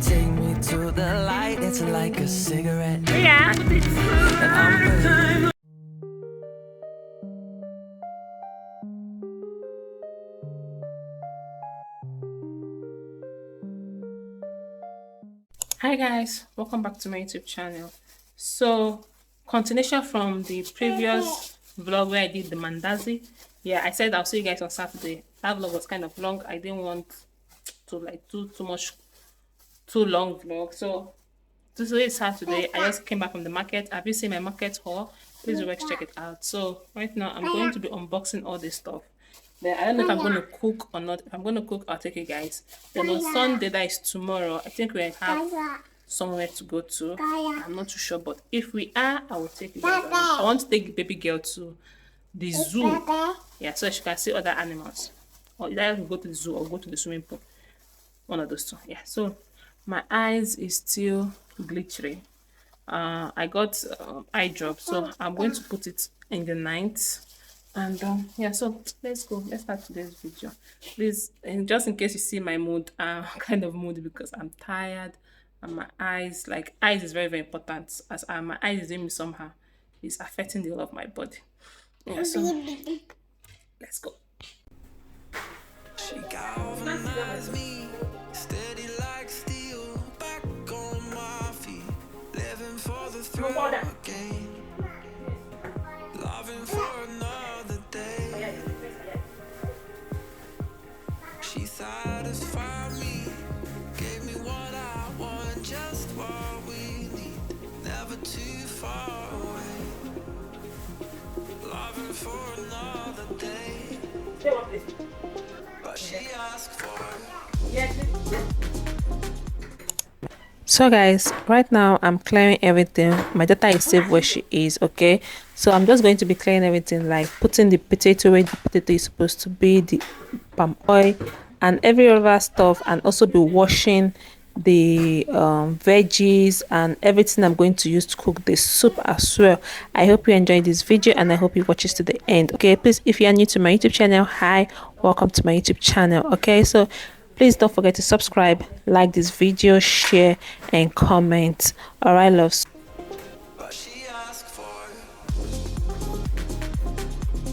take me to the light. It's like a cigarette. Yeah. And I'm Hi guys, welcome back to my YouTube channel. So, continuation from the previous vlog where I did the mandazi. Yeah, I said I'll see you guys on Saturday. That vlog was kind of long. I didn't want to like do too long vlog. So today is Saturday. I just came back from the market. Have you seen my market haul? Please go check it out. So right now I'm going to be unboxing all this stuff. Then I don't know if I'm going to cook or not. If I'm going to cook, I'll take you guys. Then on Sunday, that is tomorrow, I think we have somewhere to go to. I'm not too sure, but if we are, I will take you guys. I want to take the baby girl to the zoo. Yeah, so she can see other animals. Or either go to the zoo or go to the swimming pool. One of those two. Yeah, so my eyes is still glittery. I got eye drop, so I'm going to put it in the night. And yeah, so let's go. Let's start today's video. Please, and just in case you see my mood, I'm kind of moody because I'm tired and my eyes, like eyes is very important, as my eyes is doing me somehow. It's affecting the whole of my body. Yeah, so let's go. She galvanized me, steady like steel, back on my feet, living for the thrill again, loving for another day. She satisfied me, gave me what I want, just what we need, never too far away, loving for another day. But she asked for it. So guys, right now I'm clearing everything. My daughter is safe where she is, okay? So I'm just going to be clearing everything, like putting the potato where the potato is supposed to be, the palm oil and every other stuff, and also be washing the veggies and everything I'm going to use to cook the soup as well. I hope you enjoyed this video and I hope you watch this to the end. Okay, please, if you are new to my YouTube channel, hi, welcome to my YouTube channel. Okay, so please don't forget to subscribe, like this video, share and comment. All right, loves. But she asked for it.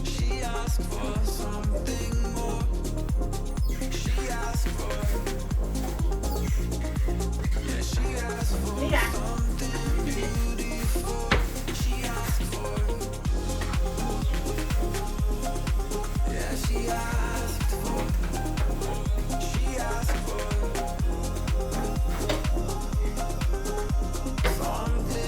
She asked for something more. She asked for it. Yeah, she asked for something beautiful. She asked for it. Yeah, she asked for it. She asked for it. Something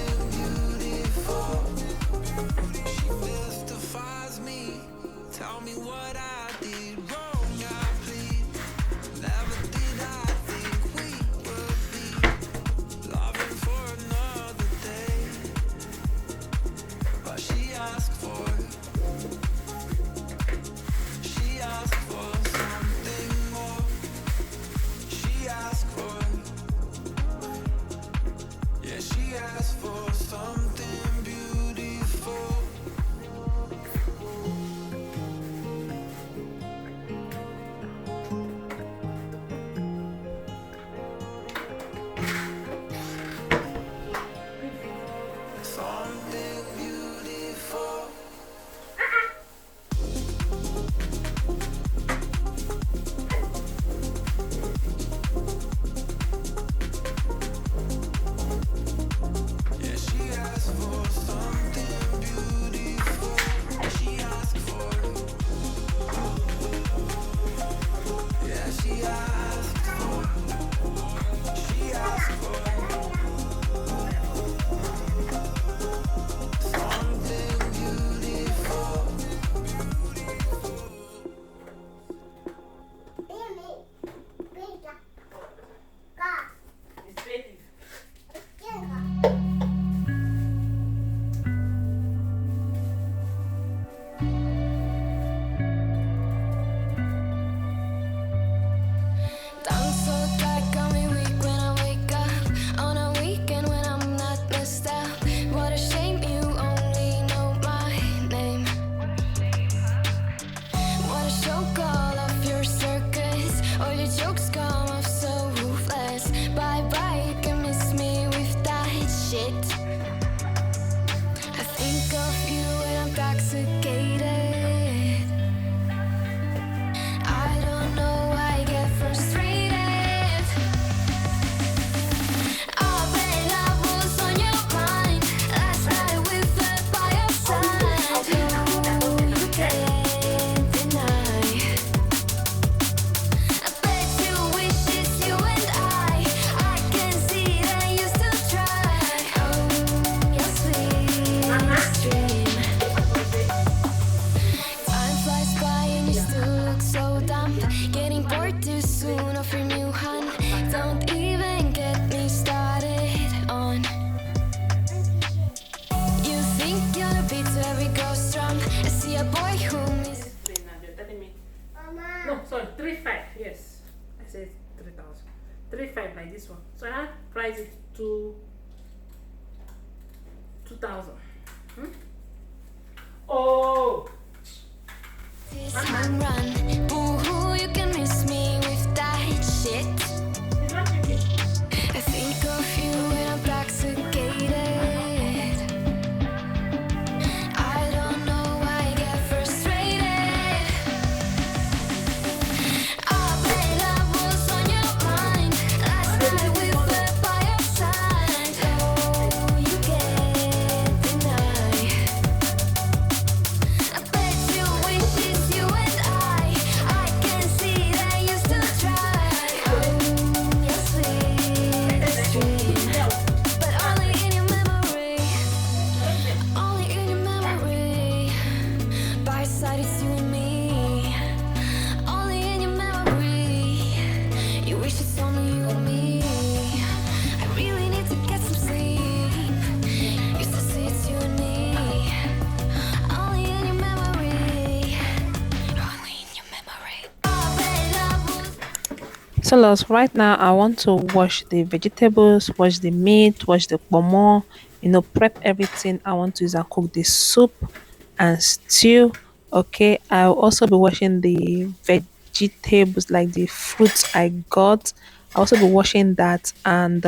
3,000. 3,500 like this one. So I price it to 2,000. Hmm? Oh, Time run. Boo-hoo, you can miss me with that shit. it's not chicken. I think of you when I'm intoxicated. I don't know why I get frustrated. I bet I was on your mind. Last night we were by your side. Oh, you can't deny. I bet you wish it's you and I can see that you still try. Oh, your sweetest dream, but only in your memory. Only in your memory. By your side, it's you and me. Only in your memory. You wish it's only you and me. I really need to get some sleep. Used to say it's you and me. Only in your memory. Only in your memory. Oh, babe, love was So loves, right now I want to wash the vegetables, wash the meat, wash the pomo, prep everything I want to use and cook the soup and stew. Okay, I'll also be washing the vegetables like the fruits I got. I'll also be washing that and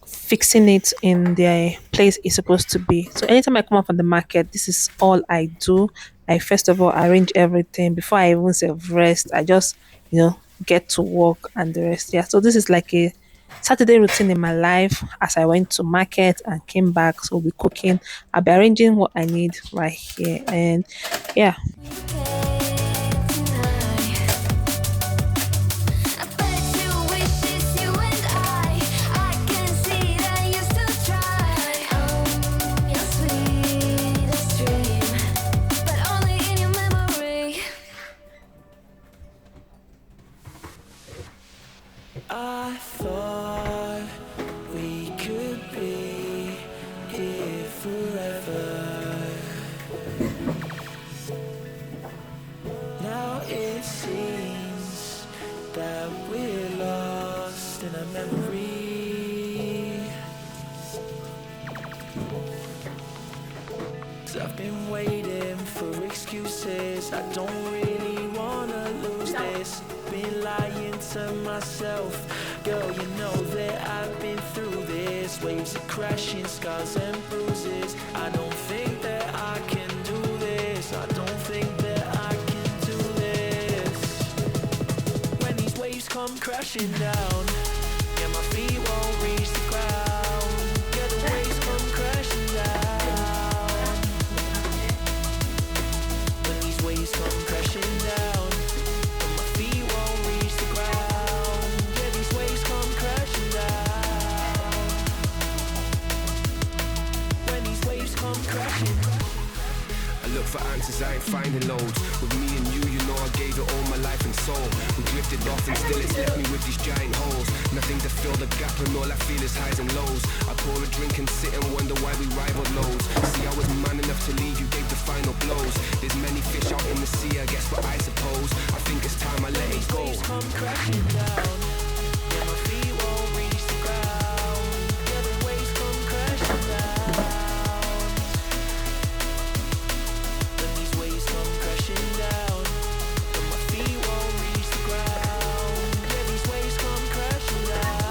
fixing it in the place it's supposed to be. So anytime I come up from the market, this is all I do. I first of all arrange everything before I even say rest. I just, get to work and the rest. Yeah. So this is like a Saturday routine in my life as I went to market and came back. So we'll be cooking. I'll be arranging what I need right here. And yeah. you can't deny. I bet you wish it's you and I can see that you still try. Oh, your sweetest dream, but only in your memory. I thought we could be here forever. Now it seems that we're lost in a memory. 'Cause I've been waiting for excuses. I don't really wanna lose this. Been lying to myself. Girl, you know that I've been through this. Waves of crashing, scars and bruises. I don't think that I can do this. I don't think that I can do this. When these waves come crashing down, yeah, my feet won't reach the ground. Yeah, the waves come crashing down. When these waves come crashing down, and my feet won't reach the ground. Yeah, these waves come crashing down. When these waves come crashing. I look for answers, I ain't finding loads. With me and you know I gave it all my life and soul. We drifted off and still it's left me with these giant holes. Nothing to fill the gap and all I feel is highs and lows. I pour a drink and sit and wonder why we rivaled lows. See, I was man enough to leave, you gave the final blows. There's many fish out in the sea, I guess what I suppose. I think it's time I let it go. Waves come crashing down. Yeah, my feet won't reach the ground. Yeah, the waves come crashing down. When these waves come crashing down, and my feet won't reach the ground. Yeah, these waves come crashing down.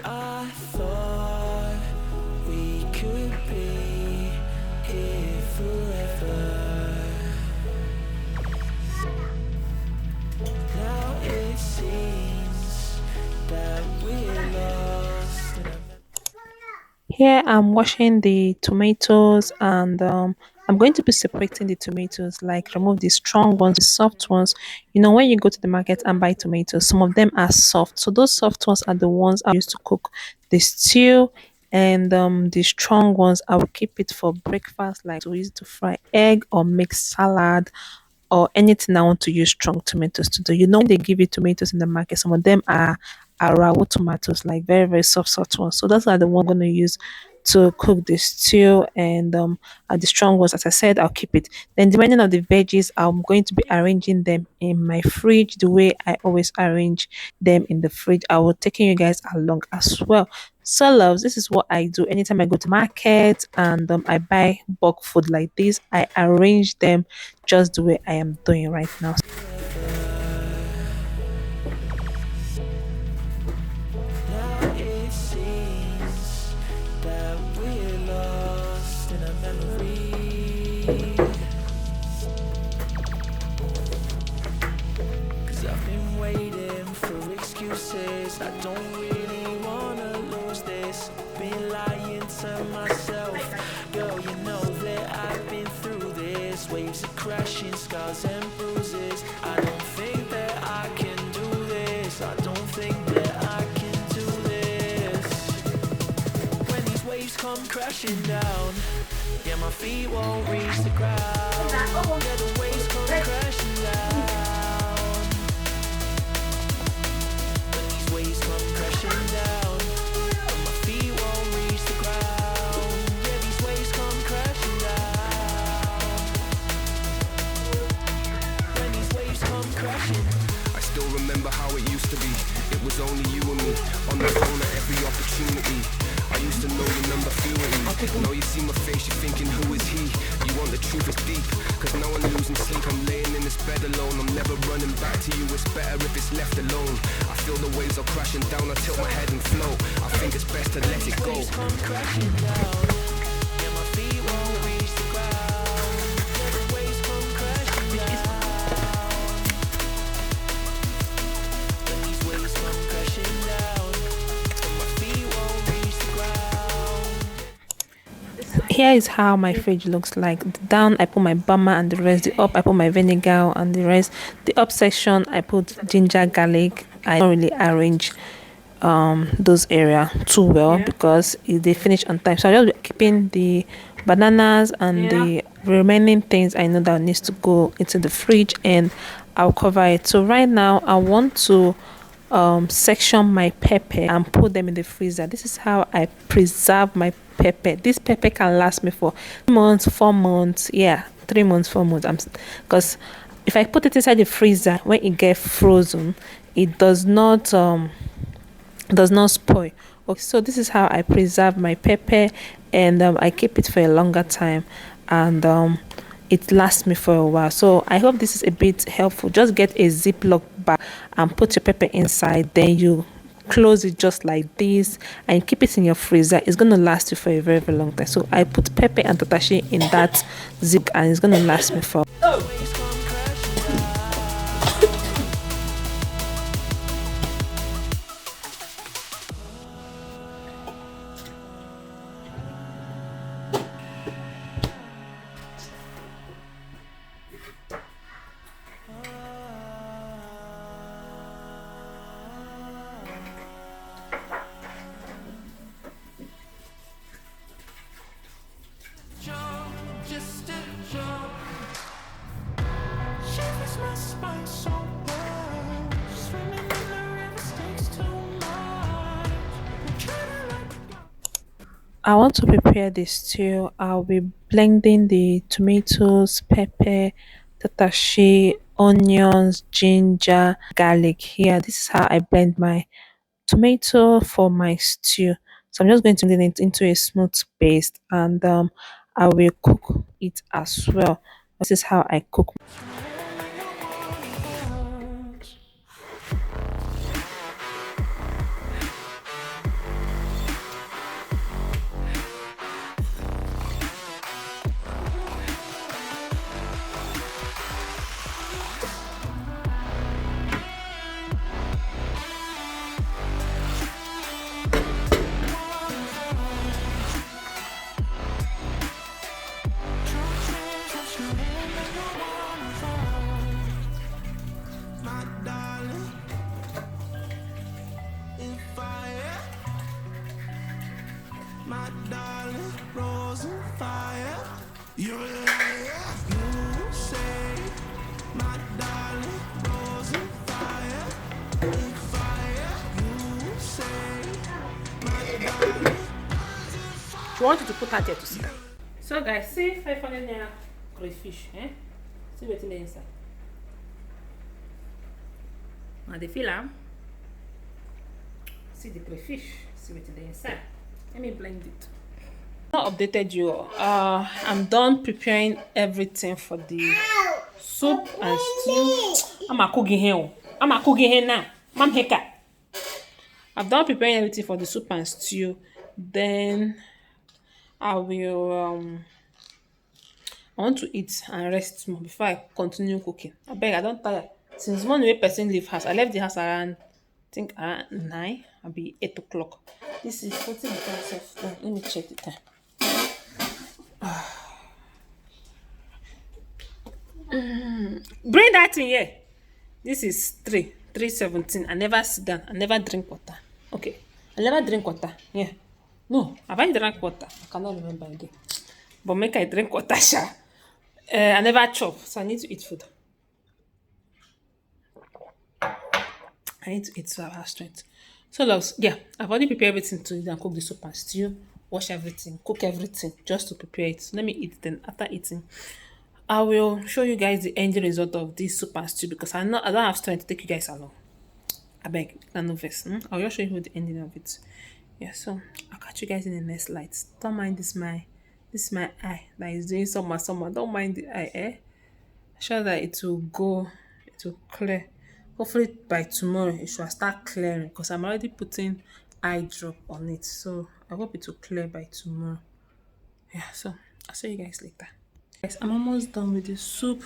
I thought we could be here forever. Now it seems that we're lost in a Here I'm washing the tomatoes and I'm going to be separating the tomatoes, like remove the strong ones, the soft ones. When you go to the market and buy tomatoes, some of them are soft. So those soft ones are the ones I used to cook the stew and the strong ones I will keep it for breakfast, like to use to fry egg or make salad or anything I want to use strong tomatoes to do. You know, when they give you tomatoes in the market, some of them are raw tomatoes, like very, very soft ones. So those are the one I'm going to use to cook the stew, and the strong ones, as I said, I'll keep it. Then the remaining of the veggies, I'm going to be arranging them in my fridge the way I always arrange them in the fridge. I will taking you guys along as well. So loves, this is what I do anytime I go to market and I buy bulk food like this. I arrange them just the way I am doing right now. Now it seems that we're lost in a memory. 'Cause I've been waiting for excuses. I don't really wanna lose this. Been lying to myself. Girl, you know that I've been through this. Waves are crashing, scars and bruises. I don't think that I can do this. I don't think that I can do this. When these waves come crashing down, yeah, my feet won't reach the ground. Yeah, the waves come crashing down. When these waves come crashing down, and my feet won't reach the ground. Yeah, these waves come crashing down. When these waves come crashing. I still remember how it used to be. It was only you and me on the phone at every opportunity. I used to know your number fluently. Now you see my face, you're thinking, who is he? You want the truth, it's deep. Cause now I'm losing sleep, I'm laying in this bed alone. I'm never running back to you, it's better if it's left alone. I feel the waves are crashing down, I tilt my head and float. I think it's best to let it go. Waves come crashing down. Yeah, my feet won't reach the ground. Yeah, the waves come crashing down. When these waves come crashing down, and my feet won't reach the ground. Here is how my fridge looks like. The down I put my bama and the rest. The up I put my vinegar and the rest. The up section I put ginger, garlic. I don't really arrange those area too well because they finish on time. So I just be keeping the bananas and the remaining things I know that needs to go into the fridge, and I'll cover it. So right now I want to section my pepper and put them in the freezer. This is how I preserve my pepper. This pepper can last me for 3 months, 4 months, yeah, 3 months, 4 months. Because if I put it inside the freezer, when it gets frozen, it does not spoil. Okay, so this is how I preserve my pepper, and I keep it for a longer time, and it lasts me for a while. So I hope this is a bit helpful. Just get a ziploc bag and put your pepper inside, then you close it just like this and keep it in your freezer. It's going to last you for a very, very long time. So I put pepper and tatashi in that zip, and it's going to last me for Waves come crashing down. Jump, just a jump. Shivers my spine so bad. Swimming in the river stakes too much. I'm trying to let I want to prepare the stew. I'll be blending the tomatoes, pepper, tatashi, onions, ginger, garlic. Here, this is how I blend my tomato for my stew. So I'm just going to blend it into a smooth paste, and I will cook it as well. This is how I cook. my darling, rose and fire. You're a liar. You say, my darling, rose and fire. Fire. You say, my darling. She wanted to put her there to sit down. So guys, see 500 naira crayfish, eh? See what's in the inside. Now the feel see the crayfish, see what's in the inside. Let me blend it. Not updated you. I'm done preparing everything for the soup and stew. I'm a cooking here. I'm a cooking here now. Mom heka. I've done preparing everything for the soup and stew. Then I will I want to eat and rest more before I continue cooking. I beg, I don't tire. Since morning wey person leave house, I left the house around, I think around 9, I'll be 8 o'clock. This is 40 because of, let me check the time. Bring that in here. This is 3:17. I never sit down. I never drink water. Okay. I never drink water. Yeah. No, have I drank water? I cannot remember again. But make I drink water, sha. I never chop, so I need to eat food. I need to eat so I have strength. So loves, yeah, I've already prepared everything to eat and cook the soup and stew, wash everything, cook everything just to prepare it. So let me eat then. After eating, I will show you guys the end result of this soup and stew because I don't have strength to take you guys along. I beg, no verse. I'll just show you the ending of it. Yeah, so I'll catch you guys in the next light. Don't mind this my eye that is doing summer. Don't mind the eye, eh? Sure that it will clear. Hopefully by tomorrow it should start clearing because I'm already putting eye drop on it. So I hope it will clear by tomorrow. Yeah, so I'll see you guys later. Guys, I'm almost done with the soup.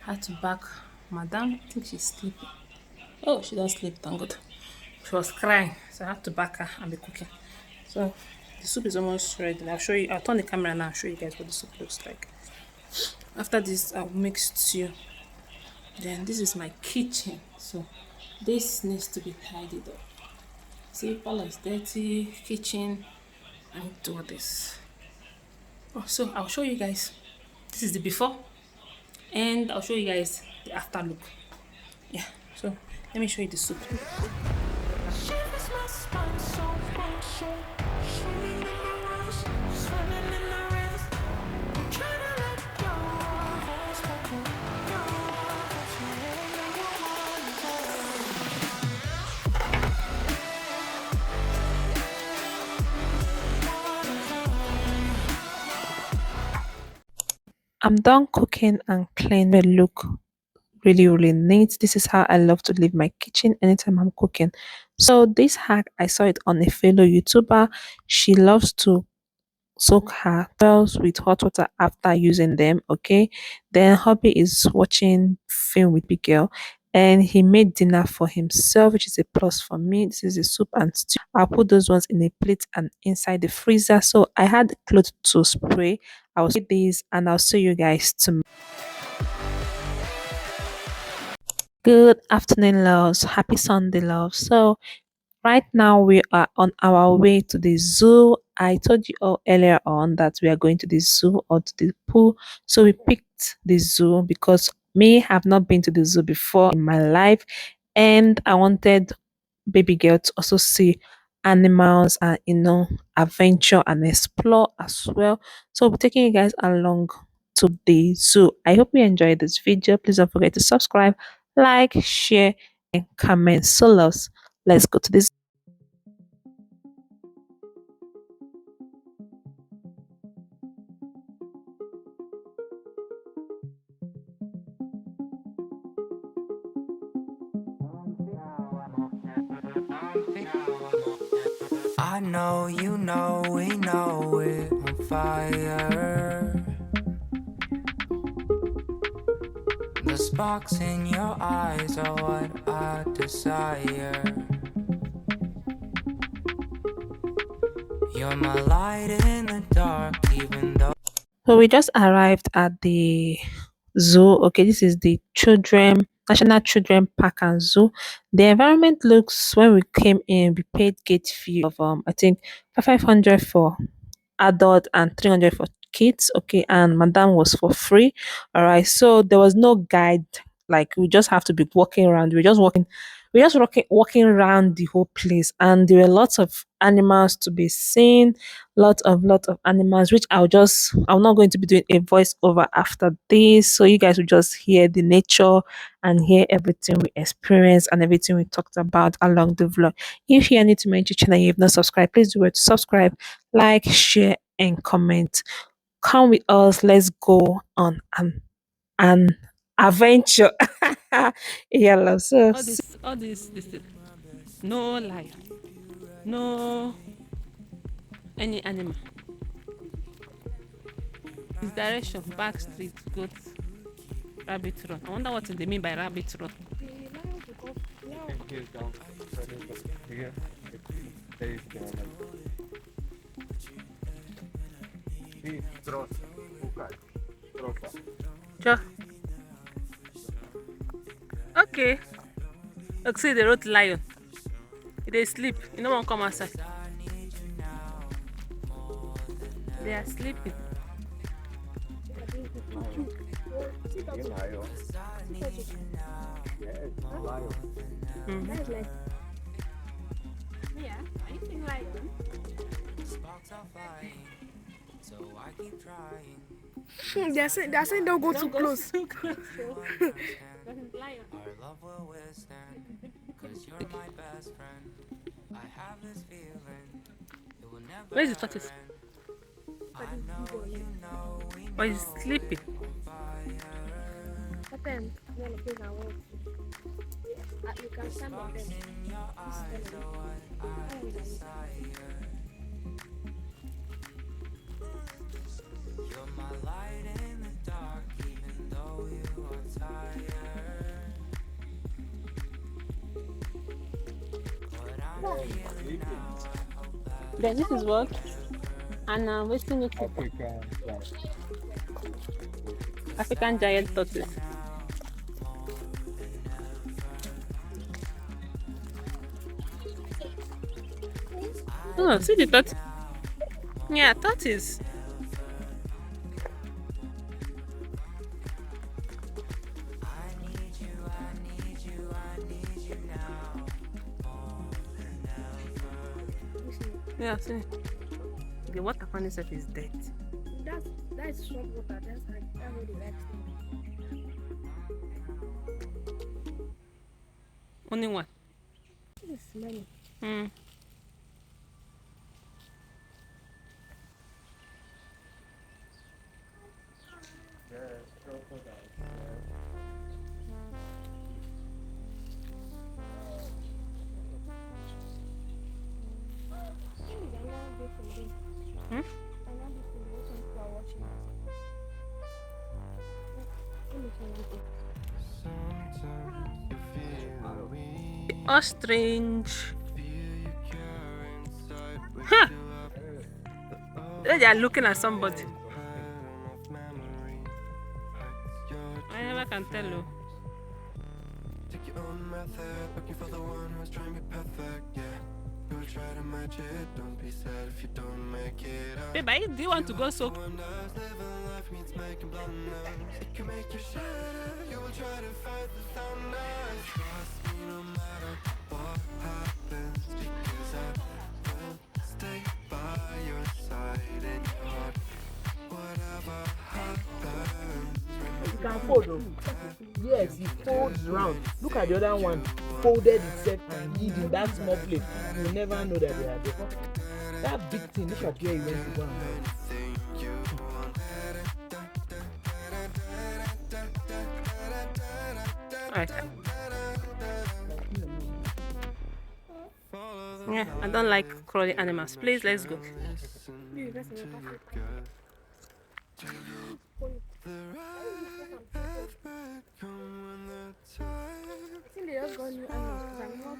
Had to back madam. I think she's sleeping. Oh, she doesn't sleep, thank God. She was crying, so I have to back her and be cooking. So the soup is almost ready. I'll show you. I'll turn the camera now and show you guys what the soup looks like. After this, I'll mix stew. Then this is my kitchen. So this needs to be tidied up. See, parlor is dirty, kitchen. I need to do this. Oh, so I'll show you guys. This is the before, and I'll show you guys the after look. Yeah. So let me show you the soup. Shivers my spine, so punctual. Swimming in the rivers, swimming in the rivers. I'm trying to let go of all spoken. I'm done cooking and cleaning. It look really neat. This is how I love to leave my kitchen anytime I'm cooking. So this hack, I saw it on a fellow YouTuber. She loves to soak her towels with hot water after using them. Okay, then hubby is watching film with big girl and he made dinner for himself, which is a plus for me. This is a soup and stew. I'll put those ones in a plate and inside the freezer. So I had clothes to spray. I'll spray these and I'll see you guys tomorrow. Good afternoon, loves. Happy Sunday, love. So right now we are on our way to the zoo. I told you all earlier on that we are going to the zoo or to the pool. So we picked the zoo because me have not been to the zoo before in my life, and I wanted baby girl to also see animals and adventure and explore as well. So we'll be taking you guys along to the zoo. I hope you enjoyed this video. Please don't forget to subscribe, like, share, and comment. So loves, let's go to this. I know, you know, we know we're on fire. The sparks in your eyes are what I desire. You're my light in the dark, even though. So we just arrived at the zoo. Okay, this is the children National Children Park and Zoo. The environment looks when we came in, we paid gate fee of I think 500 for adult and 300 for kids. Okay, and madam was for free. All right, so there was no guide. Like we just have to be walking around. We're just walking around the whole place, and there were lots of animals to be seen. Lot of animals, which I'm not going to be doing a voiceover after this, so you guys will just hear the nature and hear everything we experienced and everything we talked about along the vlog. If you're new to my YouTube channel, you've not subscribed, please do it to subscribe, like, share, and comment. Come with us. Let's go on an adventure. Yeah, love. So All this, no lion, no any animal. His direction, back street, goat, rabbit run. I wonder what they mean by rabbit run. Sure. Okay. Look, see the road lion. They sleep. You know one come outside. They are sleeping. That's like, yeah, anything like they're saying don't go too close. Where is the tortoise? Or is sleeping? But then, one of these I want. You can stand on them. Then this is what? And I'm wasting it. African giant tortoise. Oh, see the tortoise? Yeah, tortoise. Yeah, see. The water fan itself is dead. That's swamp water. That's really next thing. Only one. It's smelly. Hmm. Hmm? Ostrich. Huh. They are looking at somebody. I never can tell you. Take your own method, looking for the one who's trying to be perfect, yeah. You will try to match it, don't be sad if you don't make it out. Babe, do you want to go so? Living life means making blunders. It can make you shatter, you will try to fight the thunder. Trust me no matter what happens, because I will stay by your side in your heart. Whatever happens, You can fold though. Yes, it folds round. Look at the other one. Folded itself and hid in that small place. You will never know that they are there. That big thing, look at where you went to go and hide. Alright. Yeah, I don't like crawling animals. Please, let's go. I think they just got new animals because I'm not.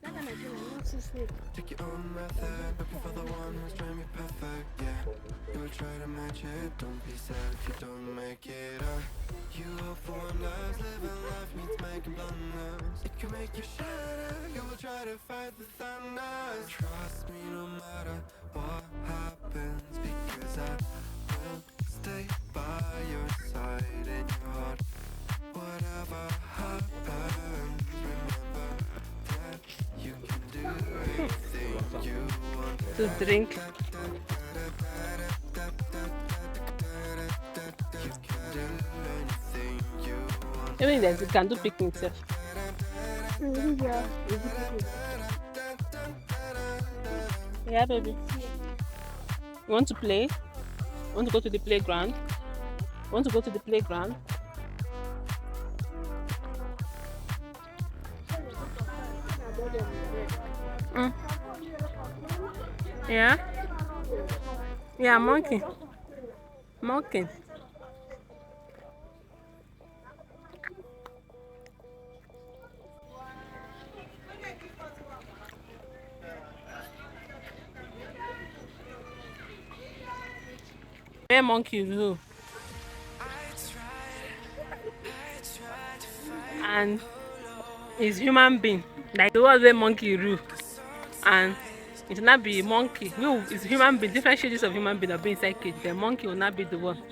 That time I came, I'm not too snake. Take your own method, looking for the one who's trying to be perfect, yeah. You will try to match budget. Don't be sad if you don't make it. You hope for wonders, living life means making blunders. It can make you shatter, you will try to fight the thunder. Trust me no matter what happens, because I will stay by your side in your heart. Whatever happens, remember that you can do anything you want. To drink. You can do anything you want. Even there's you can do picnic sef. Yeah, baby. You want to play? You want to go to the playground? You want to go to the playground? Mm. Yeah? Yeah, monkey. Monkey. Where monkey do? And is human being like the one where monkey rule, and it will not be monkey. You is human being, different shades of human being are being inside cage. The monkey will not be the one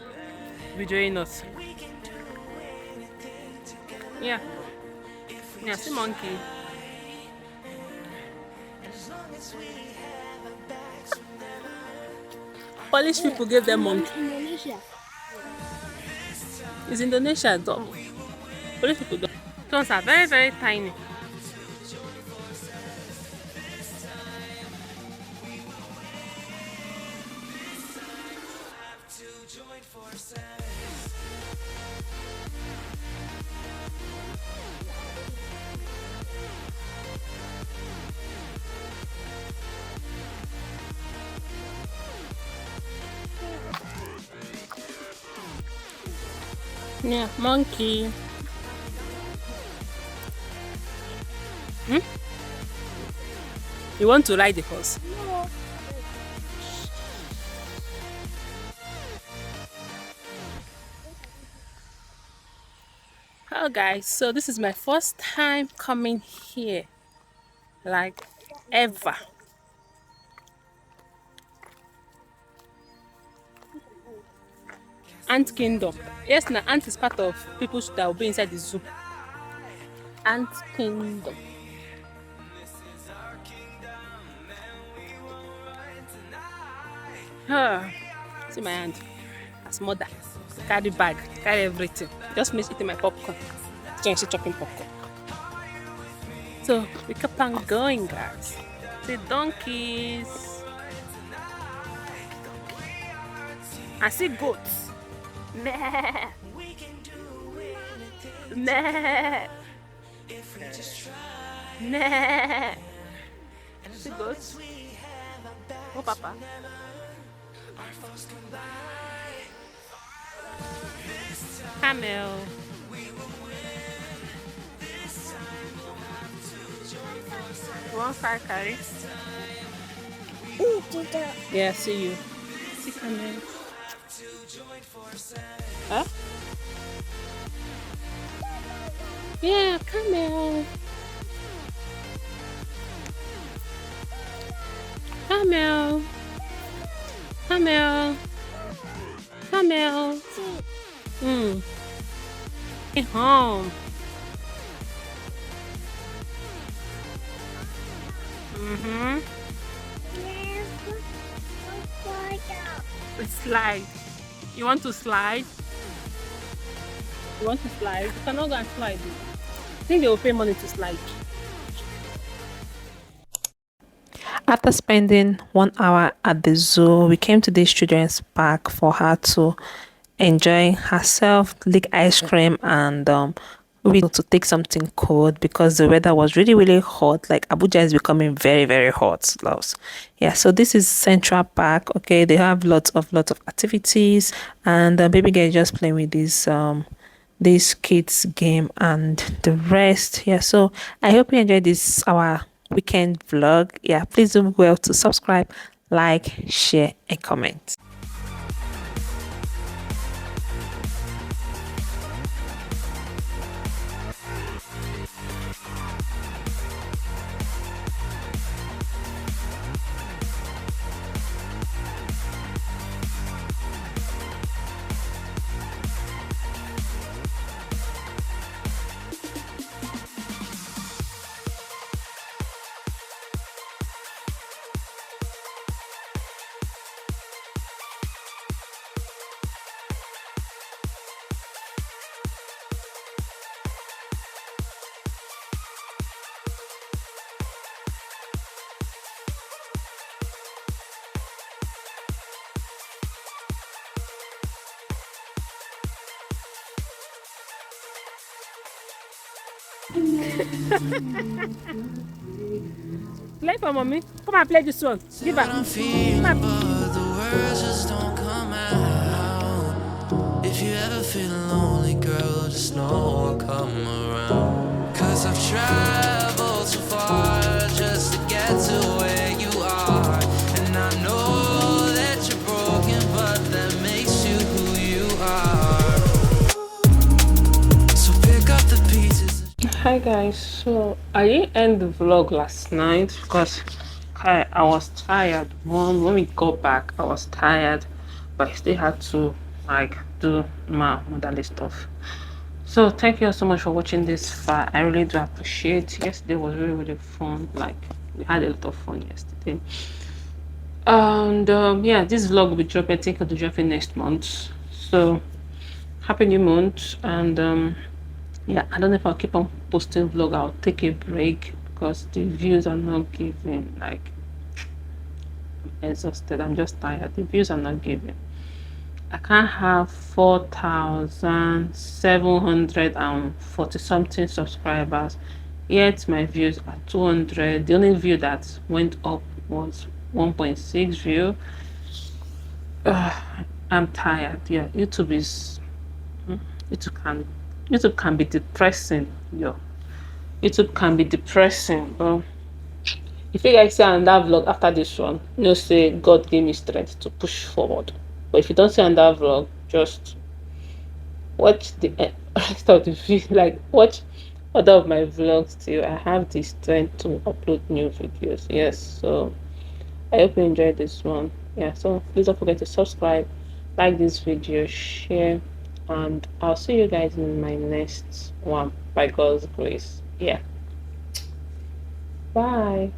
videoing us. Yeah. Yeah, see monkey. Polish people gave them monkey. Indonesia. It's Indonesia dog. Polish people dog. Those are very, very tiny. Yeah, monkey. Hmm? You want to ride the horse? No. Hello guys, so this is my first time coming here, like ever. Ant kingdom. Yes, now ant is part of people that will be inside the zoo. Ant kingdom. See my hand. As mother, carry bag, carry everything. Just miss eating my popcorn. So she's chopping popcorn. So we keep on going, guys. See donkeys. I see goats. Meh. Meh. Meh. See goats. Oh, Papa. Camel. One side carry. Yeah, see you. See camel. Huh? Yeah, camel. Camel. Camel. Camel. Home. Slide. You want to slide? You want to slide? You cannot go and slide. I think they will pay money to slide. After spending 1 hour at the zoo, we came to this children's park for her to enjoy herself, lick ice cream, and we to take something cold because the weather was really, really hot. Like Abuja is becoming very, very hot, loves. Yeah, so this is Central Park. Okay, they have lots of activities, and baby girl is just playing with this kids game and the rest. Yeah, so I hope you enjoyed this our weekend vlog. Yeah, please do well to subscribe, like, share, and comment. Play for mommy. Come and play this one. Give her. I'm feeling, but the words just don't come out. If you ever feel lonely, girl, just know I'll come around. Cause I've traveled so far just to get to where you are. And I know that you're broken, but that makes you who you are. So pick up the pieces. Hi guys, so I didn't end the vlog last night because I was tired. When we got back, I was tired, but I still had to like do my motherly stuff. So thank you all so much for watching this far. I really do appreciate. Yesterday was really fun. Like we had a lot of fun yesterday. And yeah, this vlog will be dropping. I think it'll be dropping next month. So happy new month. And yeah, I don't know if I'll keep on posting vlog. I'll take a break because the views are not giving. Like I'm exhausted. I'm just tired. The views are not giving. I can't have 4,740 something subscribers, yet my views are 200. The only view that went up was 1.6 view. I'm tired. Yeah, YouTube can be depressing. Yo, YouTube can be depressing. But if you guys see another vlog after this one, you know, say God gave me strength to push forward. But if you don't see another vlog, just watch the rest of the video. Like watch other of my vlogs too. I have the strength to upload new videos. Yes, so I hope you enjoyed this one. Yeah, so please don't forget to subscribe, like this video, share, and I'll see you guys in my next one by God's grace. Yeah, bye.